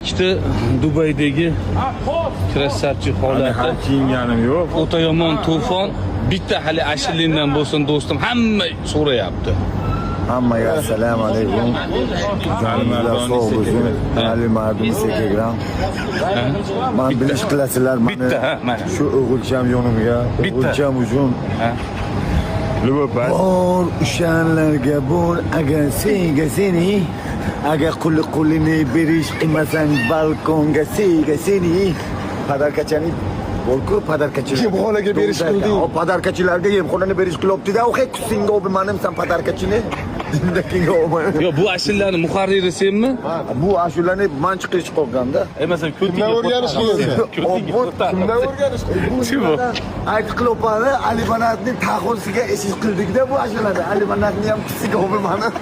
İşte Dubaydagi krasavchi holati. Kiyinganim yo'q. O'ta yomon to'fon. Bitta hali ashirlindan bo'lsin do'stim, hamma so'rayapti. Hammaga assalomu alaykum. Jonimizlar sog' bo'lsin. Ali mardim Instagram. Men bilish qilasizlar meni. Bitta, mana. Shu o'g'ilcham yonimga, o'g'ilcham uchun. Libopas. Bor o'shanlarga bor agar senga seni, agar qulini berish qilmasang balkonga senga seni. Padarkachani Bolku padarkachilar. Yemxonaga berish qilding. O padarkachilarga yemxonani berish qilibdi-da, o hech senga o'bimanim san padarkachini. Dindakiga o'bimanim. Yo, bu ashirlarning muharriri senmi? Bu ashulani man chiqish qolganda. Masalan, Kimdan o'rganish qilyapsan? Kimdan o'rganish qilyapsan? Ayt qilopani Ali Banatning taxosiga eshish qildik-da bu ashulani. Ali Banatni ham qisiga o'bimanim.